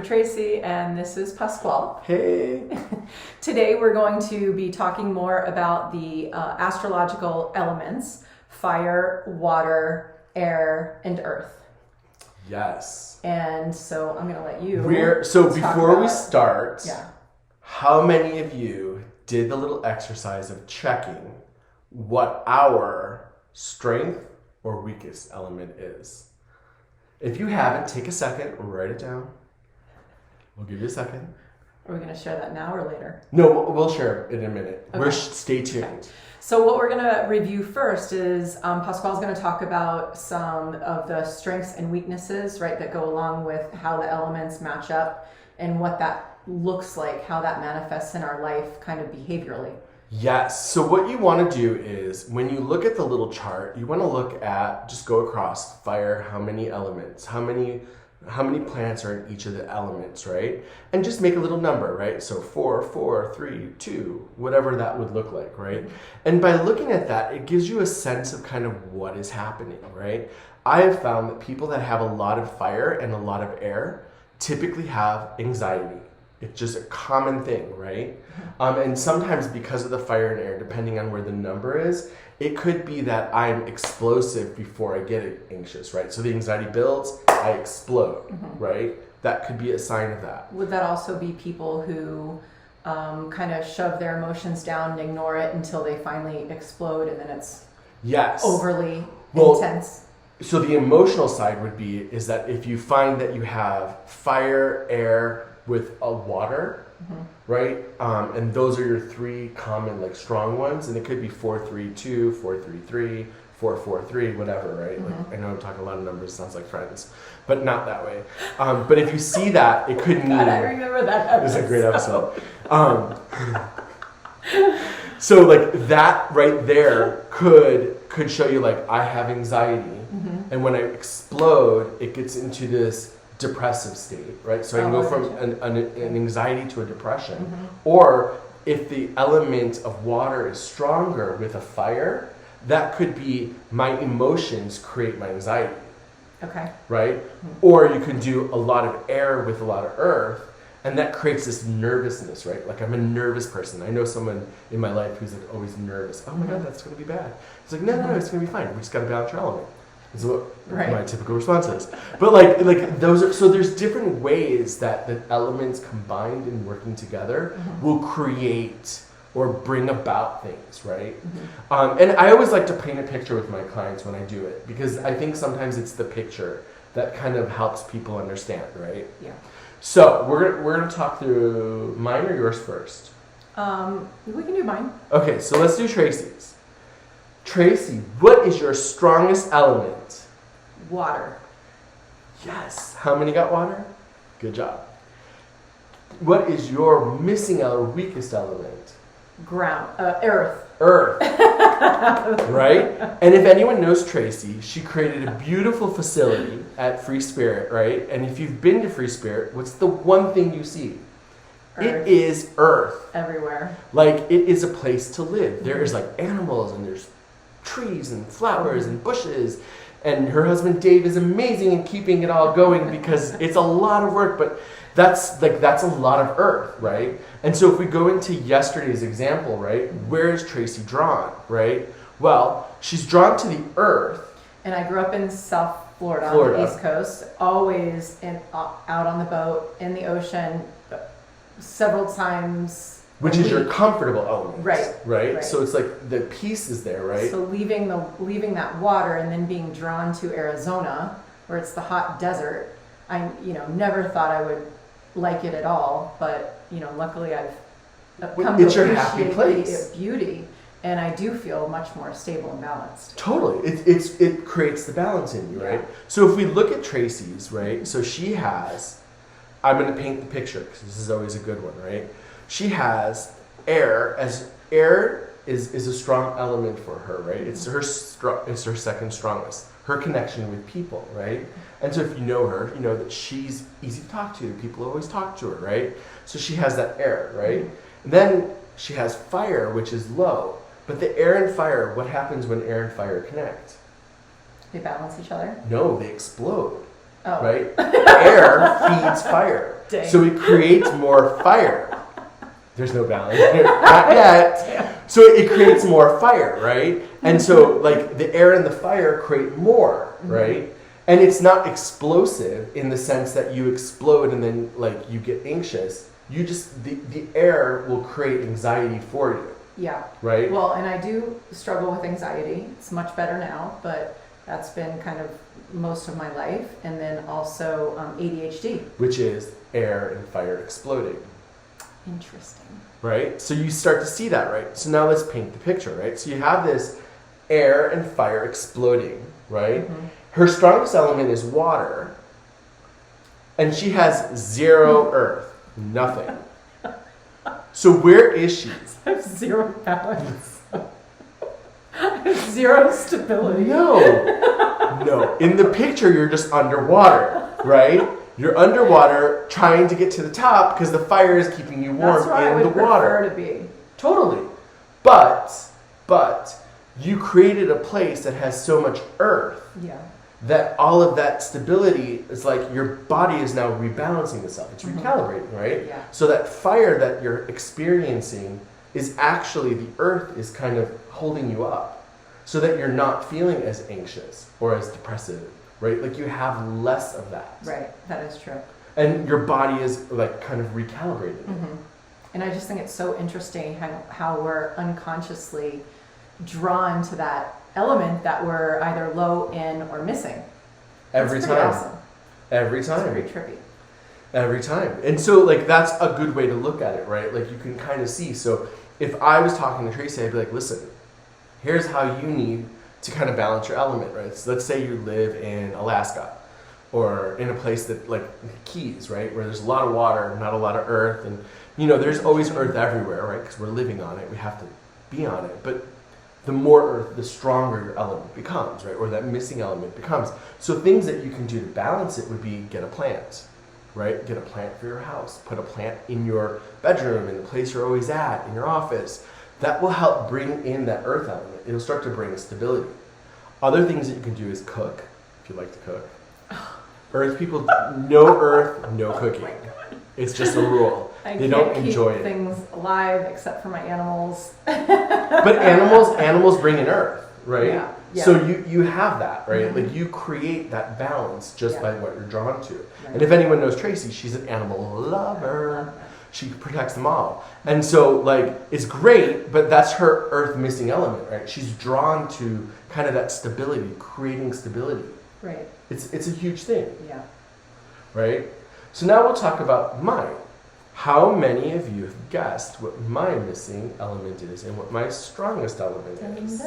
Tracy, and this is Pasquale. Hey! Today we're going to be talking more about the astrological elements: fire, water, air, and earth. Yes. And so I'm going to let you before we start, yeah. How many of you did the little exercise of checking what our strength or weakest element is? If you haven't, take a second, write it down. We'll give you a second. Are we going to share that now or later? No, we'll share it in a minute. Okay. Stay tuned. Okay. So what we're going to review first is Pasquale's going to talk about some of the strengths and weaknesses, right, that go along with how the elements match up and what that looks like, how that manifests in our life kind of behaviorally. Yes. So what you want to do is when you look at the little chart, you want to look at, just go across fire, how many elements, how many planets are in each of the elements, right? And just make a little number, right? So 4, 4, 3, 2, whatever that would look like, right? And by looking at that, it gives you a sense of kind of what is happening, right? I have found that people that have a lot of fire and a lot of air typically have anxiety. It's just a common thing, right? And sometimes because of the fire and air, depending on where the number is, it could be that I'm explosive before I get anxious, right? So the anxiety builds, I explode, right? That could be a sign of that. Would that also be people who kind of shove their emotions down and ignore it until they finally explode, and then it's overly intense? So the emotional side is that if you find that you have fire, air, with a water, right? And those are your three common, like, strong ones. And it could be 4-3-2, 4-3-3, 4-4-3, whatever, right? Like, I know I'm talking a lot of numbers, sounds like Friends, but not that way. But if you see that, it could mean... I remember that episode. It was a great episode. So, like, that right there could show you, like, I have anxiety. And when I explode, it gets into this depressive state, right? So I can go from an anxiety to a depression. Or if the element of water is stronger with a fire, that could be my emotions create my anxiety. Okay. Right? Or you can do a lot of air with a lot of earth, and that creates this nervousness, right? Like, I'm a nervous person. I know someone in my life who's, like, always nervous. Oh my God, that's going to be bad. It's like, no, it's going to be fine. We just got to balance your element. Is what my typical response is. But like those are, so there's different ways that the elements combined and working together will create or bring about things, right? And I always like to paint a picture with my clients when I do it, because I think sometimes it's the picture that kind of helps people understand, right? Yeah. So we're gonna talk through mine or yours first. We can do mine. Okay, so let's do Tracy's. Tracy, what is your strongest element? Water. Yes. How many got water? Good job. What is your missing or weakest element? Earth. Earth. Right? And if anyone knows Tracy, she created a beautiful facility at Free Spirit, right? And if you've been to Free Spirit, what's the one thing you see? Earth. It is earth. Everywhere. Like, it is a place to live. There is, like, animals, and there's trees and flowers and bushes, and her husband Dave is amazing in keeping it all going because it's a lot of work, but that's a lot of earth, right? And so if we go into yesterday's example, right, where is Tracy drawn, right? Well, she's drawn to the earth. And I grew up in South Florida. On the East Coast, always out on the boat, in the ocean, several times. Which is your comfortable element, right? So it's like the peace is there, right? So leaving that water and then being drawn to Arizona, where it's the hot desert, I never thought I would like it at all, but luckily I've come to appreciate the beauty, and I do feel much more stable and balanced. Totally, it creates the balance in you, right? So if we look at Tracy's, right? So she has, I'm going to paint the picture because this is always a good one, right? She has air, as air is a strong element for her, right? It's her second strongest. Her connection with people, right? And so if you know her, you know that she's easy to talk to. People always talk to her, right? So she has that air, right? And then she has fire, which is low. But the air and fire, what happens when air and fire connect? They balance each other? No, they explode. Oh. right? Air feeds fire. Dang. So it creates more fire. There's no balance here. Not yet. So it creates more fire, right? And so like the air and the fire create more, right? And it's not explosive in the sense that you explode and then like you get anxious. You just, the air will create anxiety for you. Yeah. Right? Well, and I do struggle with anxiety. It's much better now, but that's been kind of most of my life. And then also ADHD. Which is air and fire exploding. Interesting. Right? So you start to see that, right? So now let's paint the picture, right? So you have this air and fire exploding, right? Mm-hmm. Her strongest element is water, and she has zero earth, nothing. So where is she? I have zero balance. I have zero stability. No. In the picture, you're just underwater, right? You're underwater trying to get to the top because the fire is keeping you warm That's where I in would the water. prefer to be. Totally. But you created a place that has so much earth Yeah. that all of that stability is like your body is now rebalancing itself. It's recalibrating, right? Yeah. So that fire that you're experiencing is actually the earth is kind of holding you up so that you're not feeling as anxious or as depressive, right? Like you have less of that. Right. That is true. And your body is like kind of recalibrated. Mm-hmm. And I just think it's so interesting how we're unconsciously drawn to that element that we're either low in or missing. Every It's pretty time. awesome. Every It's time. very trippy. Every time. And so like that's a good way to look at it, right? Like you can kind of see. So if I was talking to Tracy, I'd be like, listen, here's how you need to kind of balance your element, right? So let's say you live in Alaska or in a place that like Keys, right? Where there's a lot of water, not a lot of earth. And you know, there's always earth everywhere, right? Because we're living on it. We have to be on it. But the more earth, the stronger your element becomes, right? Or that missing element becomes. So things that you can do to balance it would be get a plant, right? Get a plant for your house. Put a plant in your bedroom, in the place you're always at, in your office. That will help bring in that earth element. It'll start to bring stability. Other things that you can do is cook, if you like to cook. Earth people, no earth, no cooking. It's just a rule. They don't enjoy it. Things alive except for my animals. But animals bring in earth, right? Yeah, yeah. So you have that, right? Mhm. Like you create that balance just Yeah. by what you're drawn to. Right. And if anyone knows Tracy, she's an animal lover. She protects them all. And so like it's great, but that's her earth missing element, right? She's drawn to kind of that stability, creating stability. Right. It's a huge thing, Yeah. right? So now we'll talk about mine. How many of you have guessed what my missing element is and what my strongest element is?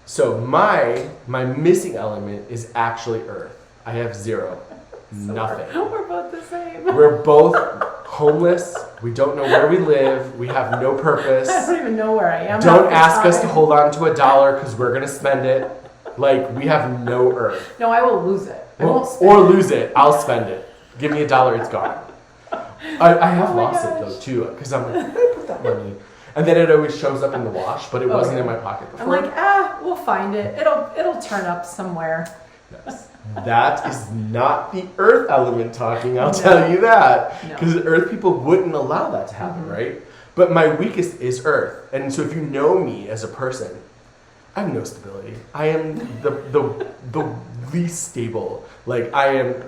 So my missing element is actually earth. I have zero. Nothing. We're both the same. We're both homeless. We don't know where we live. We have no purpose. I don't even know where I am. Don't half ask the us to time. hold on to $1 because we're going to spend it. Like, we have no earth. No, I will lose it. I won't spend Or it. lose it. I'll spend it. Give me $1, it's gone. I have Oh my lost it gosh. though too, because I'm like, where did I put that money? And then it always shows up in the wash, but it wasn't Okay. in my pocket before. I'm like, we'll find it. It'll turn up somewhere. Yes. That is not the earth element talking, I'll No. tell you that. No. Because earth people wouldn't allow that to happen, Mhm. right? But my weakest is earth. And so if you know me as a person, I have no stability. I am the least stable. Like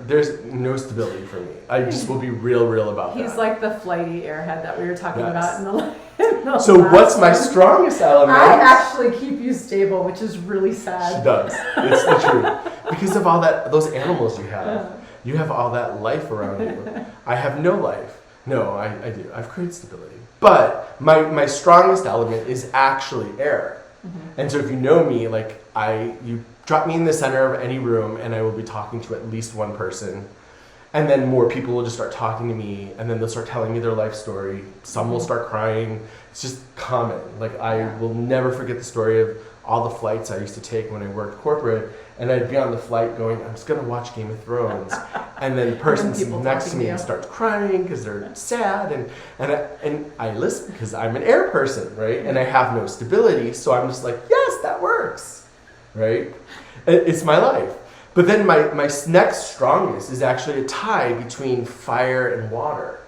there's no stability for me. I just will be real about that. He's like the flighty airhead that we were talking Yes. about in the So last what's my one. strongest element? I actually keep you stable, which is really sad. She does. It's the truth. Because of all those animals you have. You have all that life around you. I have no life. No, I do. I've created stability. But my strongest element is actually air. Mm-hmm. And so if you know me, like you drop me in the center of any room and I will be talking to at least one person. And then more people will just start talking to me and then they'll start telling me their life story. Some will start crying. It's just common. Like I will never forget the story of all the flights I used to take when I worked corporate. And I'd be on the flight going, I'm just going to watch Game of Thrones. And then the person people next to talking me to you. starts crying because they're sad. And I listen because I'm an air person, right? And I have no stability. So I'm just like, yes, that works, right? It's my life. But then my next strongest is actually a tie between fire and water,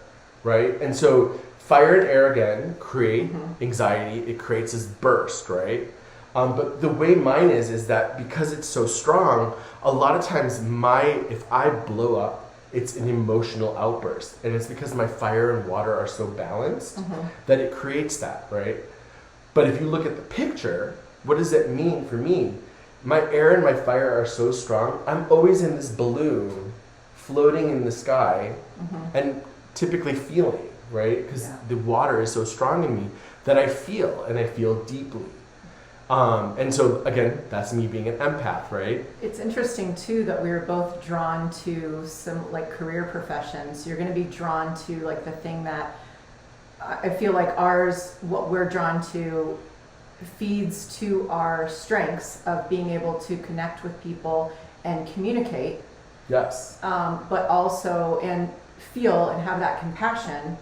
right? And so fire and air again create anxiety. It creates this burst, right? But the way mine is that because it's so strong, a lot of times if I blow up, it's an emotional outburst. And it's because my fire and water are so balanced that it creates that, right? But if you look at the picture, what does it mean for me? My air and my fire are so strong. I'm always in this balloon floating in the sky and typically feeling, right? Because the water is so strong in me that I feel, and I feel deeply. And so again, that's me being an empath, right? It's interesting too that we were both drawn to some like career professions. You're going to be drawn to like the thing that I feel like what we're drawn to feeds to our strengths of being able to connect with people and communicate. Yes. But also and feel and have that compassion.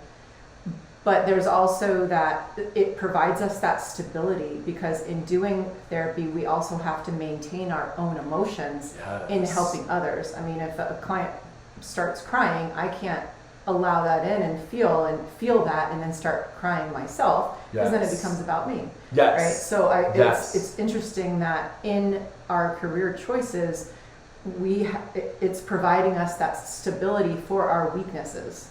But there's also that it provides us that stability, because in doing therapy, we also have to maintain our own emotions in helping others. I mean, if a client starts crying, I can't allow that in and feel that and then start crying myself, because then it becomes about me. Yes. Right? So it's interesting that in our career choices, it's providing us that stability for our weaknesses.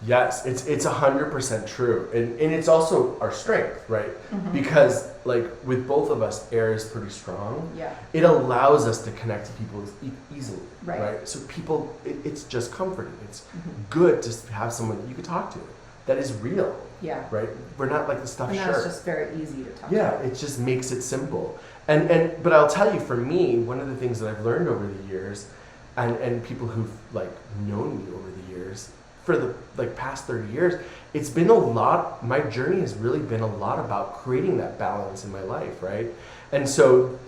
Yes, it's 100% true, and it's also our strength, right? Because like with both of us, air is pretty strong. Yeah. It allows us to connect to people easily, Right. right? So people, it's just comforting. It's good to have someone that you can talk to that is real. Yeah. Right. We're not like the stuffed And shirt. that's just very easy to talk Yeah, about. it just makes it simple. But I'll tell you, for me, one of the things that I've learned over the years, and people who've like known me over the years, for the like past 30 years, it's been a lot, my journey has really been a lot about creating that balance in my life, right? And so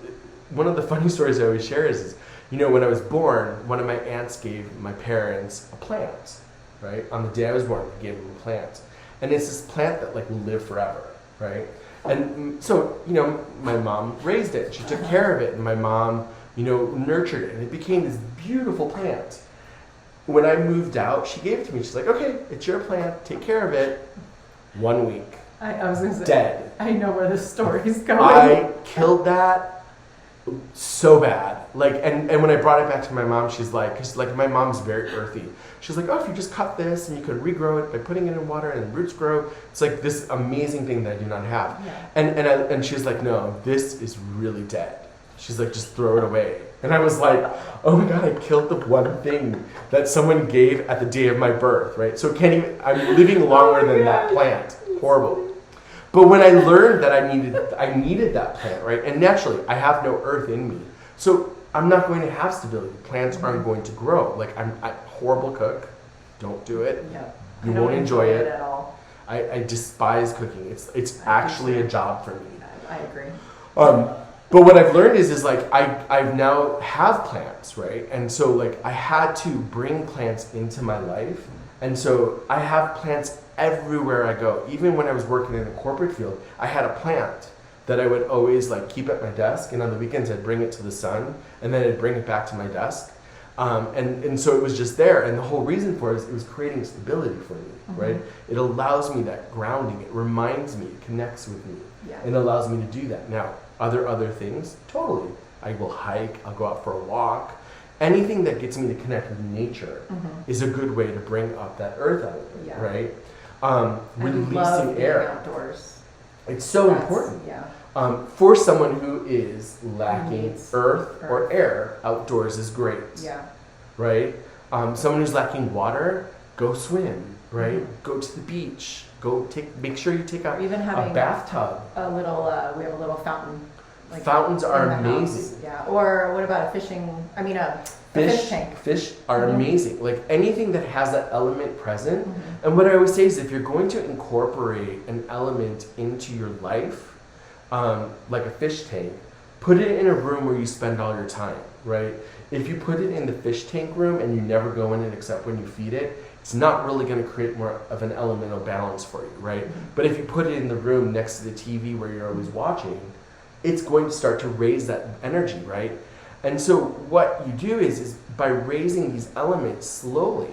one of the funny stories I always share is when I was born, one of my aunts gave my parents a plant, right? On the day I was born, they gave them a plant. And it's this plant that like will live forever, right? And so, my mom raised it. She took care of it, and my mom, nurtured it, and it became this beautiful plant. When I moved out, she gave it to me. She's like, okay, it's your plant. Take care of it. 1 week. I was going to say, dead. I know where this story's going. I killed that so bad. And when I brought it back to my mom, she's like, because like my mom's very earthy. She's like, oh, if you just cut this and you could regrow it by putting it in water and roots grow, it's like this amazing thing that I do not have. Yeah. And she's like, no, this is really dead. She's like, just throw it away. And I was like, oh my God, I killed the one thing that someone gave at the day of my birth, right? So I'm living longer than that plant. Horrible. But when I learned that I needed that plant, right? And naturally, I have no earth in me. So I'm not going to have stability. Plants aren't going to grow. Like I'm a horrible cook. Don't do it. Yeah. You won't enjoy it at all. I despise cooking. It's actually a job for me. I agree. But what I've learned is like I now have plants, right? And so like I had to bring plants into my life. And so I have plants everywhere I go. Even when I was working in the corporate field, I had a plant that I would always like keep at my desk, and on the weekends I'd bring it to the sun, and then I'd bring it back to my desk. And so it was just there, and the whole reason for it is it was creating stability for me, right? It allows me that grounding. It reminds me, it connects with me. Yeah. It allows me to do that. Now, other things, totally. I will hike, I'll go out for a walk. Anything that gets me to connect with nature is a good way to bring up that earth element, right? Releasing love being air. Outdoors. It's so important. Yeah. For someone who is lacking Needs earth or air, outdoors is great. Yeah. Right? Someone who's lacking water, go swim, right? Go to the beach. Make sure you take Or even a having bathtub. we have a little fountain. Like Fountains in are the house. amazing. Yeah. Or what about a fish tank? Fish are amazing. Like anything that has that element present. And what I always say is if you're going to incorporate an element into your life, like a fish tank, put it in a room where you spend all your time, right? If you put it in the fish tank room and you never go in it except when you feed it, it's not really going to create more of an elemental balance for you, right? But if you put it in the room next to the TV where you're always watching, it's going to start to raise that energy, right? And so what you do is by raising these elements slowly,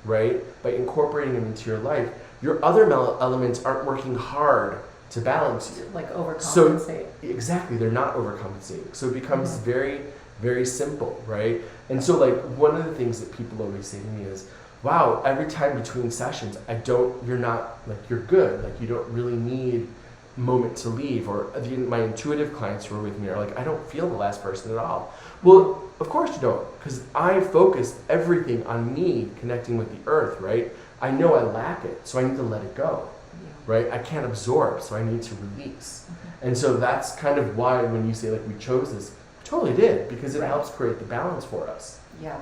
right, by incorporating them into your life, your other elements aren't working hard to balance you. Like overcompensate. So exactly, they're not overcompensating. So it becomes very, very simple, right? And so like one of the things that people always say to me is, wow, every time between sessions, you're not, like, you're good. Like, you don't really need a moment to leave. Or my intuitive clients who are with me are like, I don't feel the last person at all. Well, of course you don't, because I focus everything on me connecting with the earth, right? I know I lack it, so I need to let it go, right? I can't absorb, so I need to release. And so that's kind of why when you say, like, we chose this, we totally did, because it helps create the balance for us. Yeah,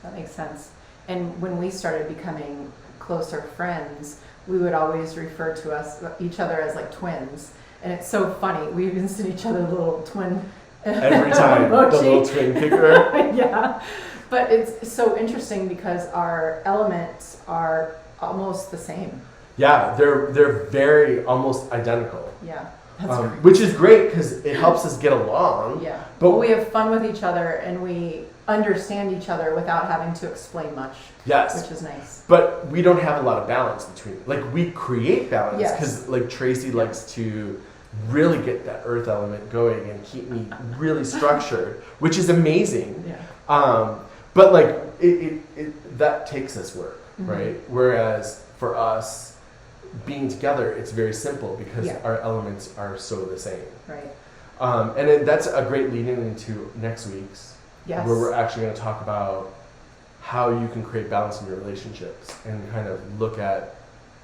that makes sense. And when we started becoming closer friends, we would always refer to each other as like twins. And it's so funny. We even send each other a little twin every time, emoji. the little twin kicker. Yeah. But it's so interesting because our elements are almost the same. Yeah, they're very almost identical. Yeah. That's right. Which is great because it helps us get along. Yeah. But we have fun with each other and we understand each other without having to explain much. Yes. Which is nice. But we don't have a lot of balance between, like, we create balance because Yes. like Tracy likes to really get that earth element going and keep me really structured, which is amazing. Yeah. But like it that takes us work, right? Whereas for us being together, it's very simple because our elements are so the same. Right. And that's a great lead in into next week's. Yes. Where we're actually going to talk about how you can create balance in your relationships and kind of look at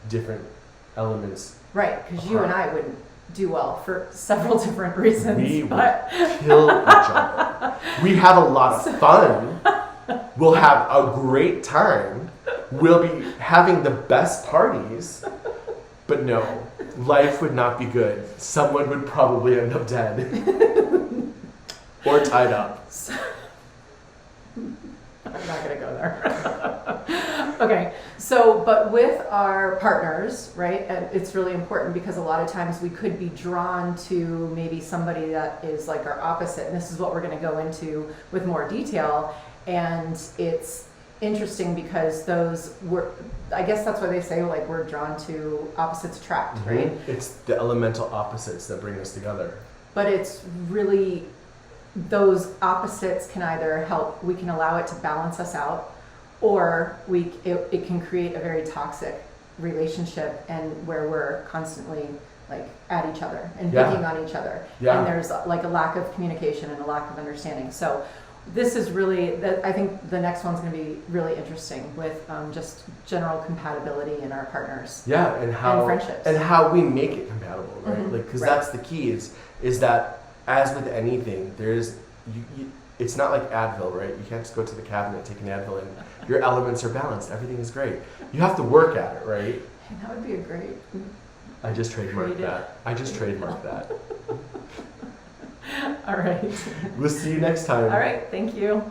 different elements. Right, because you and I wouldn't do well for several different reasons. We would kill each other. We have a lot of fun. We'll have a great time. We'll be having the best parties. But no, life would not be good. Someone would probably end up dead. Or tied up. I'm not going to go there. Okay, so, but with our partners, right, and it's really important because a lot of times we could be drawn to maybe somebody that is like our opposite, and this is what we're going to go into with more detail, and it's interesting because I guess that's why they say, like, we're drawn to opposites attract, right? It's the elemental opposites that bring us together. But it's really, those opposites can either help, we can allow it to balance us out, or it can create a very toxic relationship and where we're constantly like at each other and picking on each other. And there's like a lack of communication and a lack of understanding. So this is really, I think the next one's going to be really interesting with just general compatibility in our partners. Yeah, and friendships. And how we make it compatible, right? Like, because that's the key is that as with anything, there's it's not like Advil, right? You can't just go to the cabinet, take an Advil, and your elements are balanced. Everything is great. You have to work at it, right? Hey, that would be a great. I just trademarked that. All right. We'll see you next time. All right. Thank you.